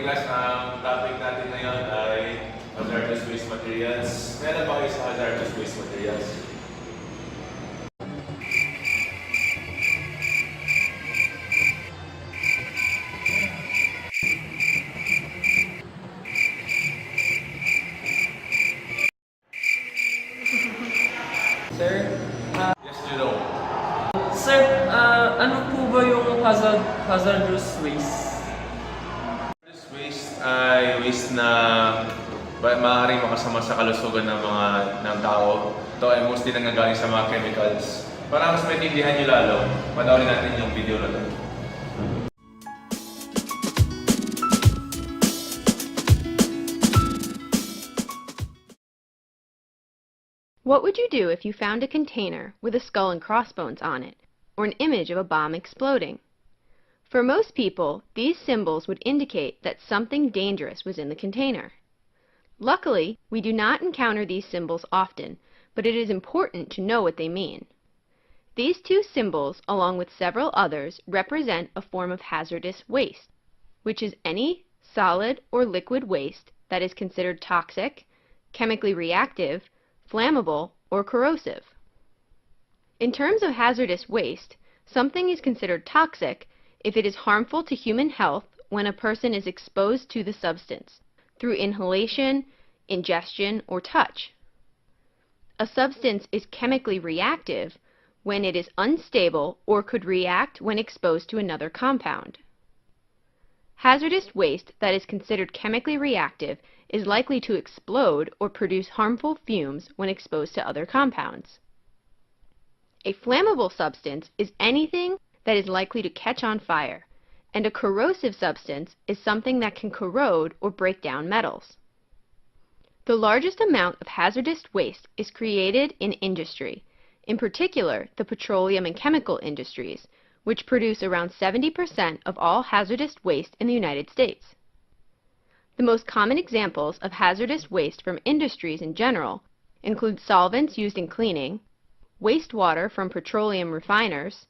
class, ang topic natin ngayon ay hazardous waste materials. Meron ba kayo sa hazardous waste materials? Sir, Yes, Jerome. sir, ano po ba yung hazardous waste? Hazardous waste ay waste na maaaring makasama sa kalusugan ng tao. Ito ay mostly nanggagaling sa mga chemicals. Para mas maintindihan nyo lalo, panoorin natin yung video na ito. What would you do if you found a container with a skull and crossbones on it, or an image of a bomb exploding? For most people, these symbols would indicate that something dangerous was in the container. Luckily, we do not encounter these symbols often, but it is important to know what they mean. These two symbols, along with several others, represent a form of hazardous waste, which is any solid or liquid waste that is considered toxic, chemically reactive, flammable, or corrosive. In terms of hazardous waste, something is considered toxic if it is harmful to human health when a person is exposed to the substance through inhalation, ingestion, or touch. A substance is chemically reactive when it is unstable or could react when exposed to another compound. Hazardous waste that is considered chemically reactive is likely to explode or produce harmful fumes when exposed to other compounds. A flammable substance is anything that is likely to catch on fire, and a corrosive substance is something that can corrode or break down metals. The largest amount of hazardous waste is created in industry, in particular the petroleum and chemical industries, which produce around 70% of all hazardous waste in the United States. The most common examples of hazardous waste from industries in general include solvents used in cleaning, wastewater from petroleum refiners,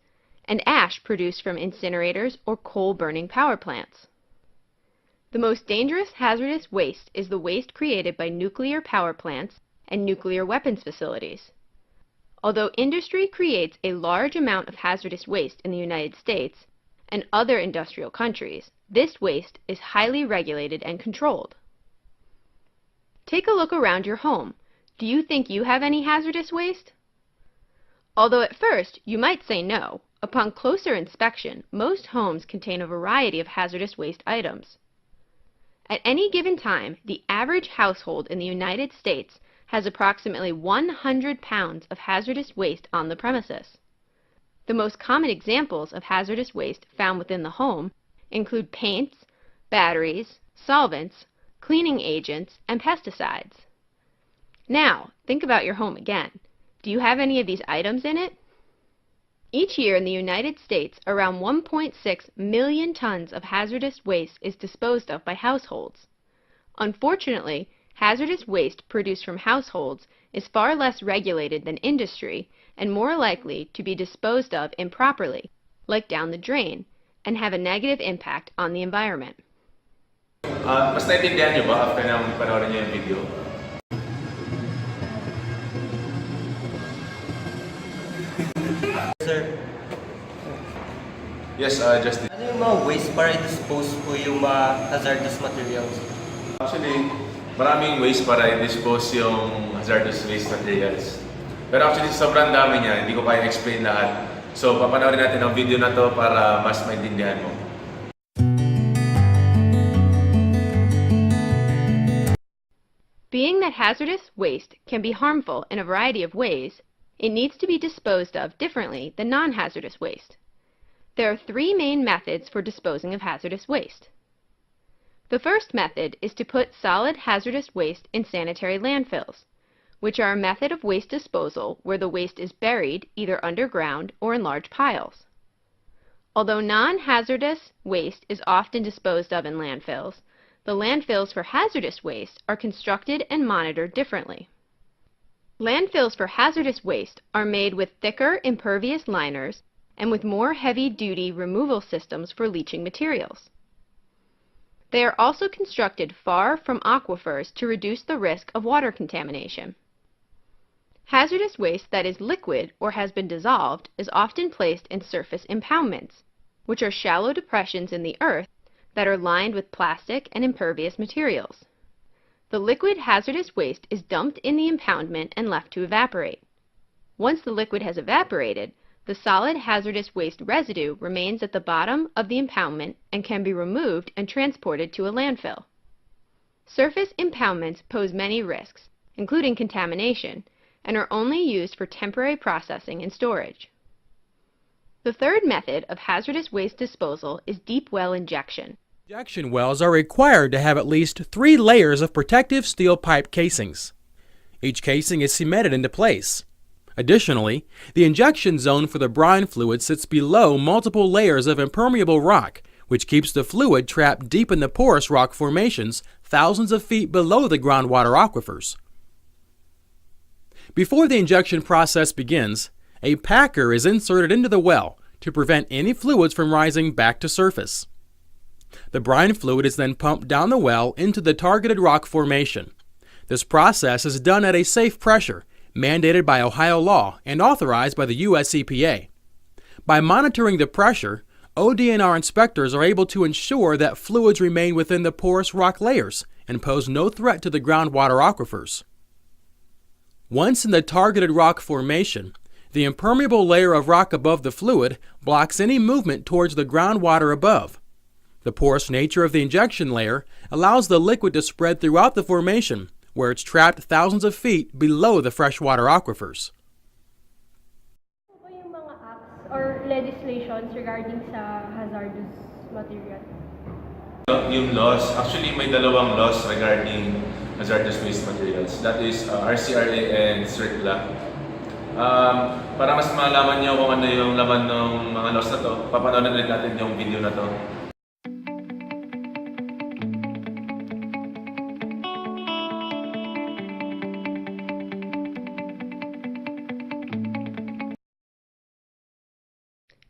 and ash produced from incinerators or coal-burning power plants. The most dangerous hazardous waste is the waste created by nuclear power plants and nuclear weapons facilities. Although industry creates a large amount of hazardous waste in the United States and other industrial countries, this waste is highly regulated and controlled. Take a look around your home. Do you think you have any hazardous waste? Although at first you might say no, upon closer inspection, most homes contain a variety of hazardous waste items. At any given time, the average household in the United States has approximately 100 pounds of hazardous waste on the premises. The most common examples of hazardous waste found within the home include paints, batteries, solvents, cleaning agents, and pesticides. Now, think about your home again. Do you have any of these items in it? Each year in the United States, around 1.6 million tons of hazardous waste is disposed of by households. Unfortunately, hazardous waste produced from households is far less regulated than industry and more likely to be disposed of improperly, like down the drain, and have a negative impact on the environment. Mas naintindihan nyo ba after nang panoorin nyo yung video? Sir, Yes, Justin. ano yung mga waste para i-dispose po yung mga hazardous materials? Actually, maraming ways para i-dispose yung hazardous waste materials. Pero actually, sobrang dami niya. Hindi ko kaya explain lahat. So, papanoorin natin ang video na to para mas maintindihan mo. Being that hazardous waste can be harmful in a variety of ways, it needs to be disposed of differently than non-hazardous waste. There are three main methods for disposing of hazardous waste. The first method is to put solid hazardous waste in sanitary landfills, which are a method of waste disposal where the waste is buried either underground or in large piles. Although non-hazardous waste is often disposed of in landfills, the landfills for hazardous waste are constructed and monitored differently. Landfills for hazardous waste are made with thicker impervious liners and with more heavy-duty removal systems for leaching materials. They are also constructed far from aquifers to reduce the risk of water contamination. Hazardous waste that is liquid or has been dissolved is often placed in surface impoundments, which are shallow depressions in the earth that are lined with plastic and impervious materials. The liquid hazardous waste is dumped in the impoundment and left to evaporate. Once the liquid has evaporated, the solid hazardous waste residue remains at the bottom of the impoundment and can be removed and transported to a landfill. Surface impoundments pose many risks, including contamination, and are only used for temporary processing and storage. The third method of hazardous waste disposal is deep well injection. Injection wells are required to have at least 3 layers of protective steel pipe casings. Each casing is cemented into place. Additionally, the injection zone for the brine fluid sits below multiple layers of impermeable rock, which keeps the fluid trapped deep in the porous rock formations thousands of feet below the groundwater aquifers. Before the injection process begins, a packer is inserted into the well to prevent any fluids from rising back to surface. The brine fluid is then pumped down the well into the targeted rock formation. This process is done at a safe pressure, mandated by Ohio law and authorized by the U.S. EPA. By monitoring the pressure, ODNR inspectors are able to ensure that fluids remain within the porous rock layers and pose no threat to the groundwater aquifers. Once in the targeted rock formation, the impermeable layer of rock above the fluid blocks any movement towards the groundwater above. The porous nature of the injection layer allows the liquid to spread throughout the formation, where it's trapped thousands of feet below the freshwater aquifers. Ano ba yung mga acts or legislations regarding sa hazardous material? Yung laws, actually may dalawang laws regarding hazardous waste materials. That is RCRA and CERCLA. Para mas malaman niyo kung ano yung laman ng mga laws na to, papanoorin ulit natin yung video na to.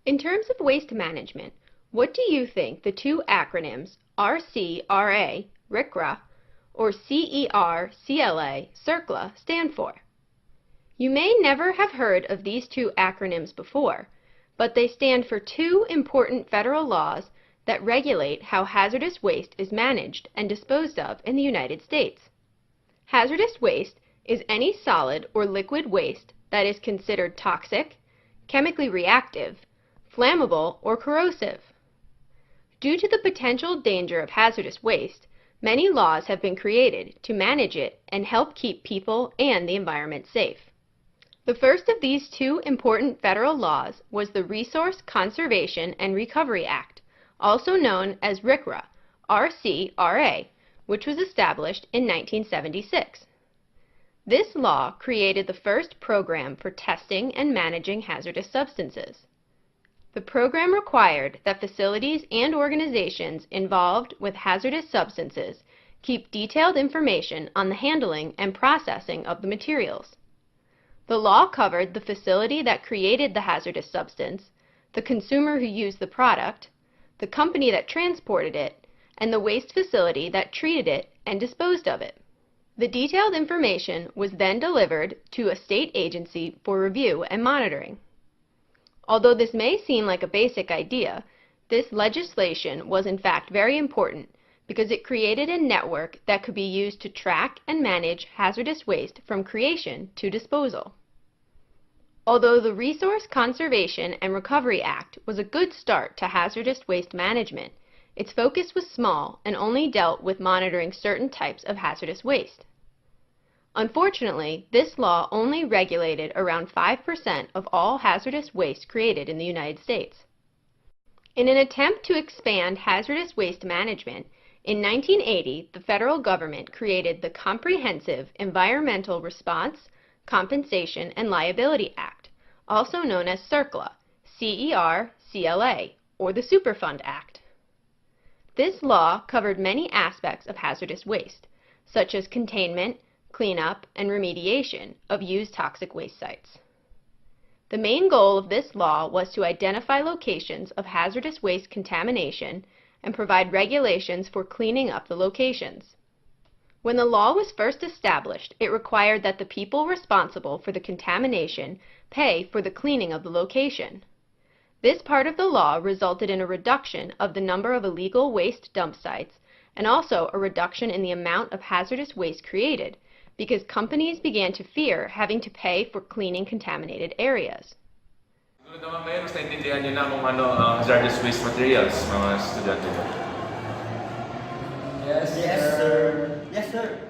In terms of waste management, what do you think the two acronyms RCRA, RCRA, or CER, CLA, stand for? You may never have heard of these two acronyms before, but they stand for two important federal laws that regulate how hazardous waste is managed and disposed of in the United States. Hazardous waste is any solid or liquid waste that is considered toxic, chemically reactive, flammable, or corrosive. Due to the potential danger of hazardous waste, many laws have been created to manage it and help keep people and the environment safe. The first of these two important federal laws was the Resource Conservation and Recovery Act, also known as RCRA, RCRA, which was established in 1976. This law created the first program for testing and managing hazardous substances. The program required that facilities and organizations involved with hazardous substances keep detailed information on the handling and processing of the materials. The law covered the facility that created the hazardous substance, the consumer who used the product, the company that transported it, and the waste facility that treated it and disposed of it. The detailed information was then delivered to a state agency for review and monitoring. Although this may seem like a basic idea, this legislation was in fact very important because it created a network that could be used to track and manage hazardous waste from creation to disposal. Although the Resource Conservation and Recovery Act was a good start to hazardous waste management, its focus was small and only dealt with monitoring certain types of hazardous waste. Unfortunately, this law only regulated around 5% of all hazardous waste created in the United States. In an attempt to expand hazardous waste management, in 1980, the federal government created the Comprehensive Environmental Response, Compensation, and Liability Act, also known as CERCLA, CER-CLA, or the Superfund Act. This law covered many aspects of hazardous waste, such as containment, cleanup, and remediation of used toxic waste sites. The main goal of this law was to identify locations of hazardous waste contamination and provide regulations for cleaning up the locations. When the law was first established, it required that the people responsible for the contamination pay for the cleaning of the location. This part of the law resulted in a reduction of the number of illegal waste dump sites and also a reduction in the amount of hazardous waste created because companies began to fear having to pay for cleaning contaminated areas. Siguro naman ngayon, mas naintindihan niyo na kung ano ang hazardous waste materials, mga estudyante. Yes, Yes, sir. Yes, sir.